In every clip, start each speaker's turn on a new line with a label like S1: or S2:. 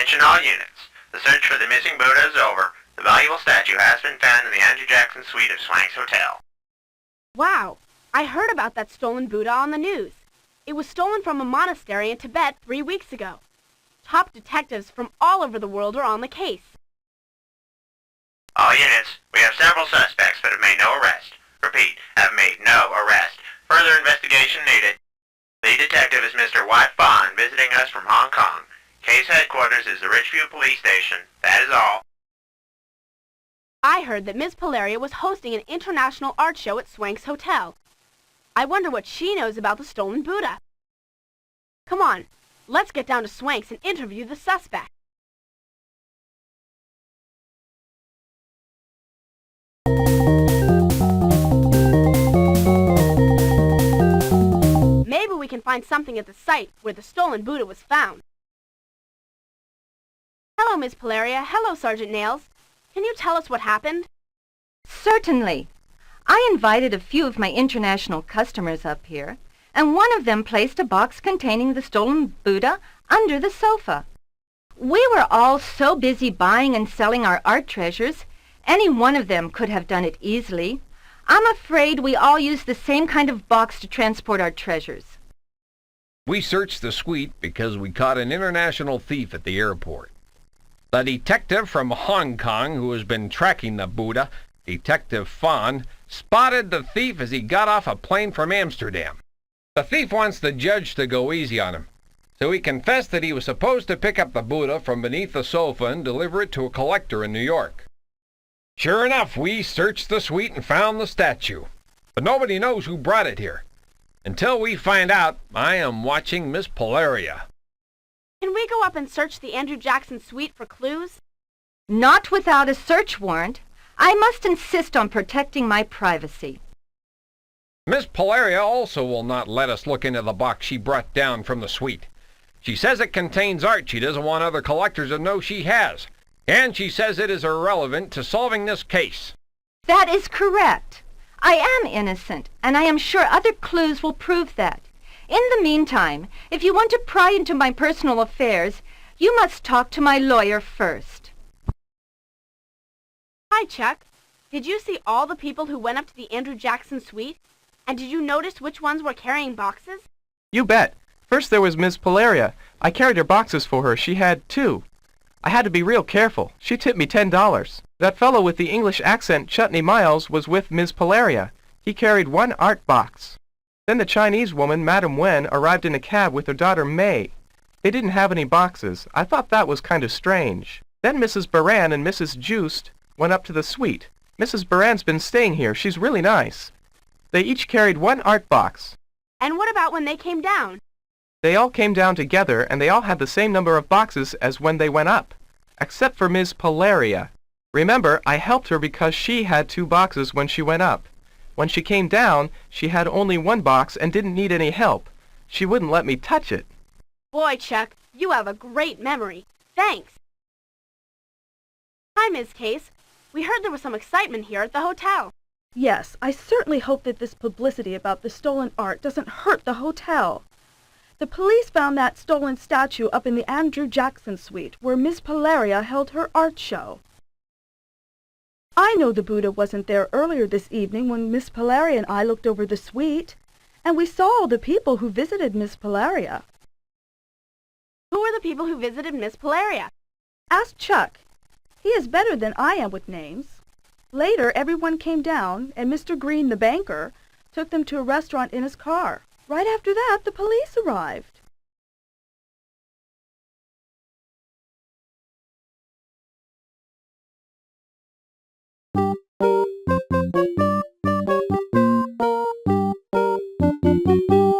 S1: Attention all units. The search for the missing Buddha is over. The valuable statue has been found in the Andrew Jackson suite of Swanks Hotel.
S2: Wow, I heard about that stolen Buddha on the news. It was stolen from a monastery in Tibet 3 weeks ago. Top detectives from all over the world are on the case.
S1: All units, we have several suspects but have made no arrest. Repeat, have made no arrest. Further investigation needed. The detective is Mr. Wat Bond, visiting us from Hong Kong. Case headquarters is the Richview Police Station. That is all.
S2: I heard that Ms. Polaria was hosting an international art show at Swanks Hotel. I wonder what she knows about the stolen Buddha. Come on, let's get down to Swanks and interview the suspect. Maybe we can find something at the site where the stolen Buddha was found. Hello, Miss Polaria. Hello, Sergeant Nails. Can you tell us what happened?
S3: Certainly. I invited a few of my international customers up here, and one of them placed a box containing the stolen Buddha under the sofa. We were all so busy buying and selling our art treasures, any one of them could have done it easily. I'm afraid we all used the same kind of box to transport our treasures.
S4: We searched the suite because we caught an international thief at the airport. The detective from Hong Kong who has been tracking the Buddha, Detective Fawn, spotted the thief as he got off a plane from Amsterdam. The thief wants the judge to go easy on him, so he confessed that he was supposed to pick up the Buddha from beneath the sofa and deliver it to a collector in New York. Sure enough, we searched the suite and found the statue, but nobody knows who brought it here. Until we find out, I am watching Miss Polaria.
S2: Can we go up and search the Andrew Jackson suite for clues?
S3: Not without a search warrant. I must insist on protecting my privacy.
S4: Miss Polaria also will not let us look into the box she brought down from the suite. She says it contains art she doesn't want other collectors to know she has, and she says it is irrelevant to solving this case.
S3: That is correct. I am innocent, and I am sure other clues will prove that. In the meantime, if you want to pry into my personal affairs, you must talk to my lawyer first.
S2: Hi, Chuck. Did you see all the people who went up to the Andrew Jackson suite? And did you notice which ones were carrying boxes?
S5: You bet. First there was Miss Polaria. I carried her boxes for her. She had 2. I had to be real careful. She tipped me $10. That fellow with the English accent, Chutney Miles, was with Miss Polaria. He carried 1 art box. Then the Chinese woman, Madam Wen, arrived in a cab with her daughter May. They didn't have any boxes. I thought that was kind of strange. Then Mrs. Baran and Mrs. Joost went up to the suite. Mrs. Baran's been staying here. She's really nice. They each carried 1 art box.
S2: And what about when they came down?
S5: They all came down together, and they all had the same number of boxes as when they went up, except for Miss Polaria. Remember, I helped her because she had 2 boxes when she went up. When she came down, she had only 1 box and didn't need any help. She wouldn't let me touch it.
S2: Boy, Chuck, you have a great memory. Thanks. Hi, Ms. Case. We heard there was some excitement here at the hotel.
S6: Yes, I certainly hope that this publicity about the stolen art doesn't hurt the hotel. The police found that stolen statue up in the Andrew Jackson suite where Miss Polaria held her art show. I know the Buddha wasn't there earlier this evening when Miss Polaria and I looked over the suite, and we saw all the people who visited Miss Polaria.
S2: Who are the people who visited Miss Polaria?
S6: Ask Chuck. He is better than I am with names. Later, everyone came down, and Mr. Green, the banker, took them to a restaurant in his car. Right after that, the police arrived.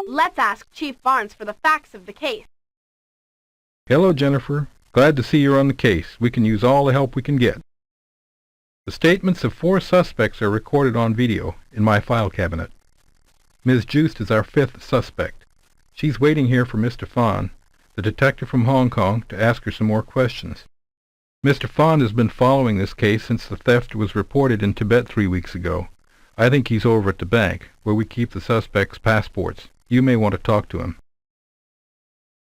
S2: Let's ask Chief Barnes for the facts of the case.
S7: Hello, Jennifer. Glad to see you're on the case. We can use all the help we can get. The statements of 4 suspects are recorded on video in my file cabinet. Ms. Joost is our 5th suspect. She's waiting here for Mr. Fawn, the detective from Hong Kong, to ask her some more questions. Mr. Fawn has been following this case since the theft was reported in Tibet 3 weeks ago. I think he's over at the bank, where we keep the suspects' passports. You may want to talk to him.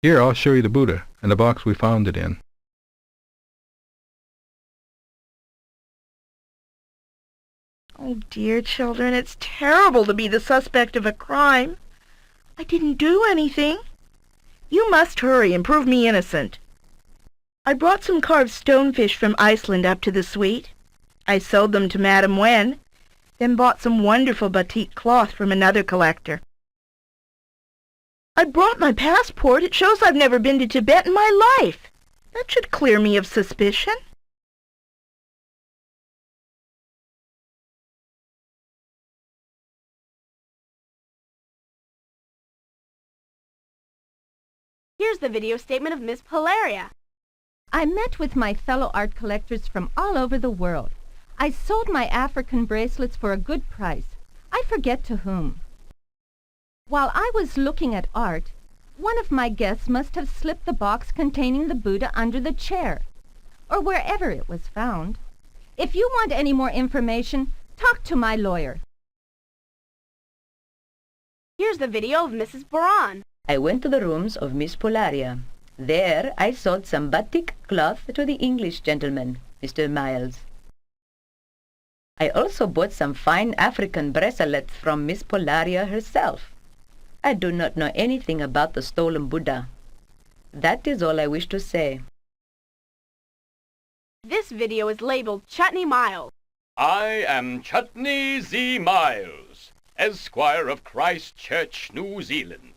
S7: Here, I'll show you the Buddha and the box we found it in.
S8: Oh, dear children, it's terrible to be the suspect of a crime. I didn't do anything. You must hurry and prove me innocent. I brought some carved stonefish from Iceland up to the suite. I sold them to Madame Wen, then bought some wonderful batik cloth from another collector. I brought my passport. It shows I've never been to Tibet in my life. That should clear me of suspicion.
S2: Here's the video statement of Miss Polaria.
S3: I met with my fellow art collectors from all over the world. I sold my African bracelets for a good price. I forget to whom. While I was looking at art, one of my guests must have slipped the box containing the Buddha under the chair, or wherever it was found. If you want any more information, talk to my lawyer.
S2: Here's the video of Mrs. Boran.
S9: I went to the rooms of Miss Polaria. There I sold some batik cloth to the English gentleman, Mr. Miles. I also bought some fine African bracelets from Miss Polaria herself. I do not know anything about the stolen Buddha. That is all I wish to say.
S2: This video is labeled Chutney Miles.
S10: I am Chutney Z. Miles, Esquire of Christchurch, New Zealand.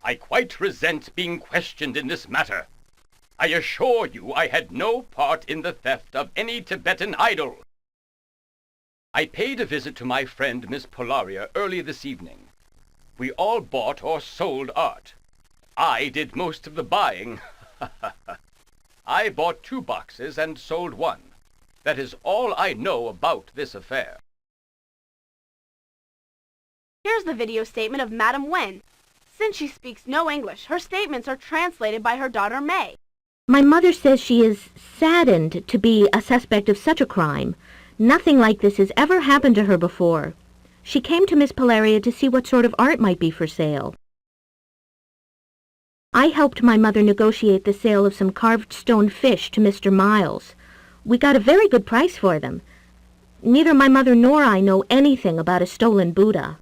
S10: I quite resent being questioned in this matter. I assure you I had no part in the theft of any Tibetan idol. I paid a visit to my friend Miss Polaria early this evening. We all bought or sold art. I did most of the buying. I bought 2 boxes and sold 1. That is all I know about this affair.
S2: Here's the video statement of Madame Wen. Since she speaks no English, her statements are translated by her daughter May.
S11: My mother says she is saddened to be a suspect of such a crime. Nothing like this has ever happened to her before. She came to Miss Polaria to see what sort of art might be for sale. I helped my mother negotiate the sale of some carved stone fish to Mr. Miles. We got a very good price for them. Neither my mother nor I know anything about a stolen Buddha.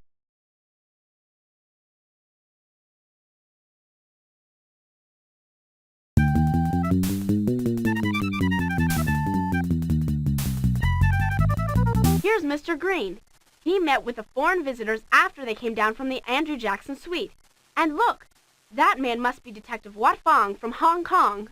S2: Here's Mr. Green. He met with the foreign visitors after they came down from the Andrew Jackson suite. And look, that man must be Detective Wat Fong from Hong Kong.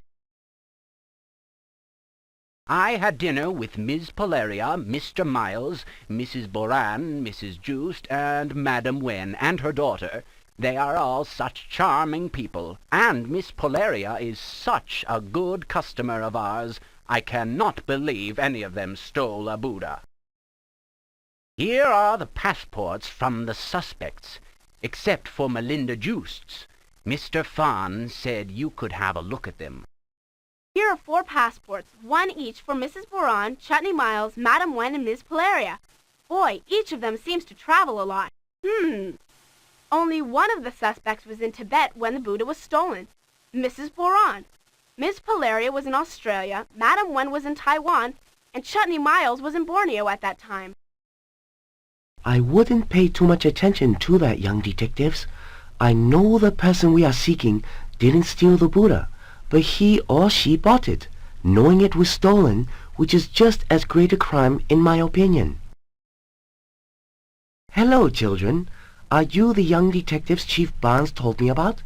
S12: I had dinner with Miss Polaria, Mr. Miles, Mrs. Boran, Mrs. Just, and Madame Wen, and her daughter. They are all such charming people, and Miss Polaria is such a good customer of ours. I cannot believe any of them stole a Buddha. Here are the passports from the suspects, except for Melinda Just's. Mr. Fawn said you could have a look at them.
S2: Here are 4 passports, 1 each for Mrs. Boran, Chutney Miles, Madame Wen, and Miss Polaria. Boy, each of them seems to travel a lot. Only one of the suspects was in Tibet when the Buddha was stolen. Mrs. Boran. Miss Polaria was in Australia, Madame Wen was in Taiwan, and Chutney Miles was in Borneo at that time.
S13: I wouldn't pay too much attention to that, young detectives. I know the person we are seeking didn't steal the Buddha, but he or she bought it, knowing it was stolen, which is just as great a crime in my opinion. Hello, children. Are you the young detectives Chief Barnes told me about?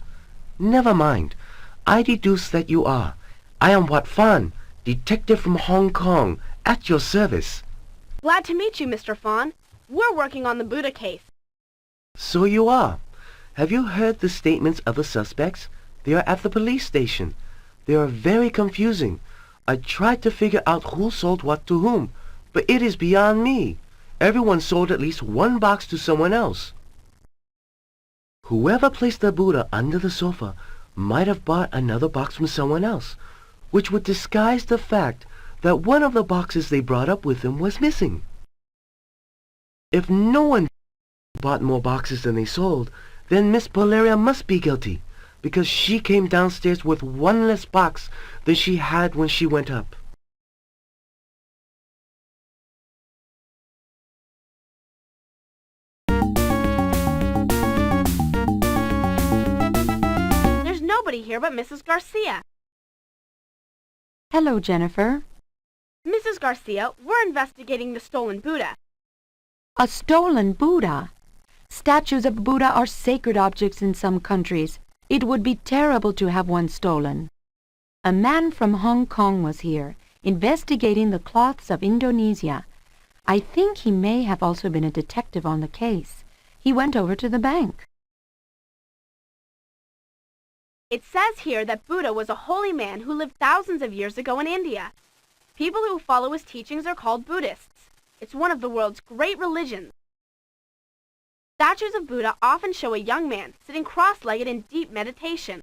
S13: Never mind. I deduce that you are. I am Wat Fan, detective from Hong Kong, at your service.
S2: Glad to meet you, Mr. Fawn. We're working on the Buddha case.
S13: So you are. Have you heard the statements of the suspects? They are at the police station. They are very confusing. I tried to figure out who sold what to whom, but it is beyond me. Everyone sold at least 1 box to someone else. Whoever placed the Buddha under the sofa might have bought another box from someone else, which would disguise the fact that one of the boxes they brought up with them was missing. If no one bought more boxes than they sold, then Miss Polaria must be guilty, because she came downstairs with 1 less box than she had when she went up.
S2: nobody here but Mrs. Garcia.
S14: Hello, Jennifer.
S2: Mrs. Garcia, we're investigating the stolen Buddha.
S14: A stolen Buddha? Statues of Buddha are sacred objects in some countries. It would be terrible to have one stolen. A man from Hong Kong was here, investigating the cloths of Indonesia. I think he may have also been a detective on the case. He went over to the bank.
S2: It says here that Buddha was a holy man who lived thousands of years ago in India. People who follow his teachings are called Buddhists. It's one of the world's great religions. Statues of Buddha often show a young man sitting cross-legged in deep meditation.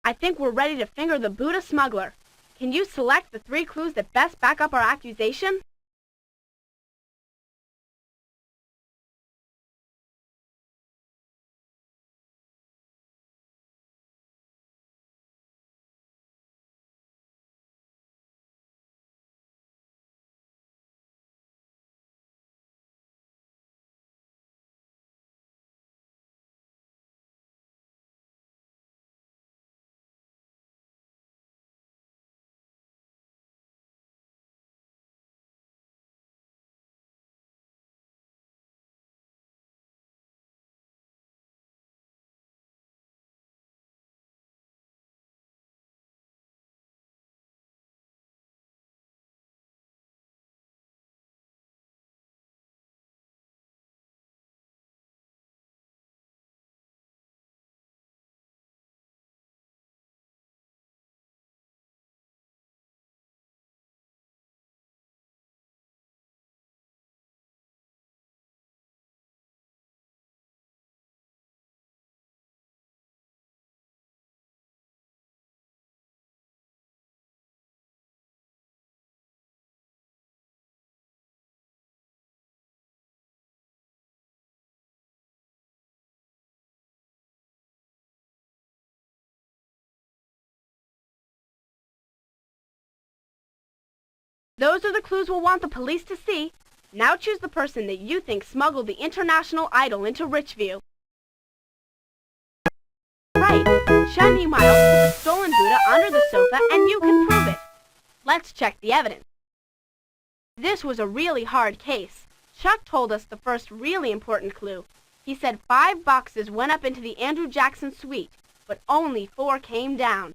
S2: I think we're ready to finger the Buddha smuggler. Can you select the 3 clues that best back up our accusation? Those are the clues we'll want the police to see. Now choose the person that you think smuggled the international idol into Richview. Right, Chutney Miles put the stolen Buddha under the sofa and you can prove it. Let's check the evidence. This was a really hard case. Chuck told us the first really important clue. He said 5 boxes went up into the Andrew Jackson suite, but only 4 came down.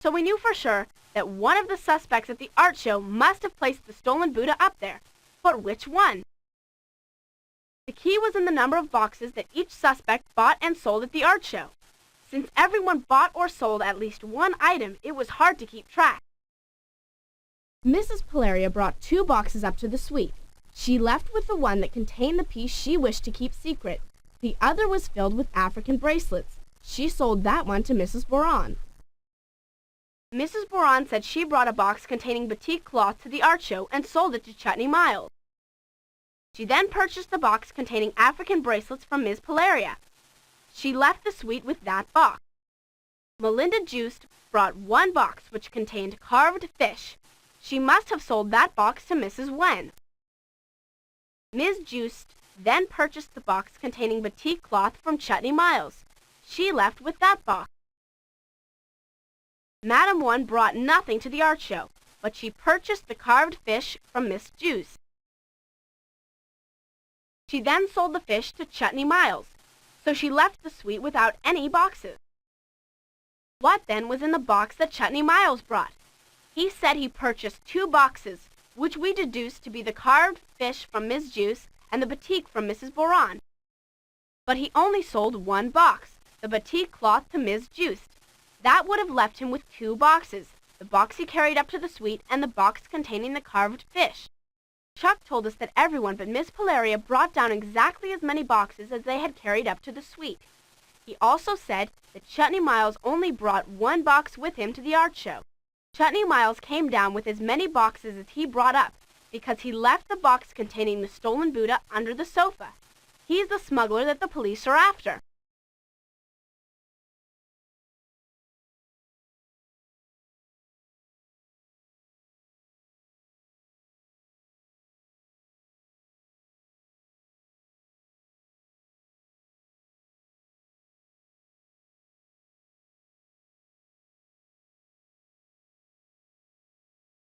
S2: So we knew for sure that one of the suspects at the art show must have placed the stolen Buddha up there. But which one? The key was in the number of boxes that each suspect bought and sold at the art show. Since everyone bought or sold at least one item, it was hard to keep track. Mrs. Polaria brought 2 boxes up to the suite. She left with the one that contained the piece she wished to keep secret. The other was filled with African bracelets. She sold that one to Mrs. Boran. Mrs. Boran said she brought a box containing batik cloth to the art show and sold it to Chutney Miles. She then purchased the box containing African bracelets from Ms. Polaria. She left the suite with that box. Melinda Joost brought 1 box which contained carved fish. She must have sold that box to Mrs. Wen. Ms. Joost then purchased the box containing batik cloth from Chutney Miles. She left with that box. Madam One brought nothing to the art show, but she purchased the carved fish from Miss Joost. She then sold the fish to Chutney Miles, so she left the suite without any boxes. What then was in the box that Chutney Miles brought? He said he purchased 2 boxes, which we deduced to be the carved fish from Miss Joost and the batik from Mrs. Boran. But he only sold 1 box, the batik cloth to Ms. Joost. That would have left him with 2 boxes, the box he carried up to the suite and the box containing the carved fish. Chuck told us that everyone but Miss Polaria brought down exactly as many boxes as they had carried up to the suite. He also said that Chutney Miles only brought 1 box with him to the art show. Chutney Miles came down with as many boxes as he brought up because he left the box containing the stolen Buddha under the sofa. He's the smuggler that the police are after.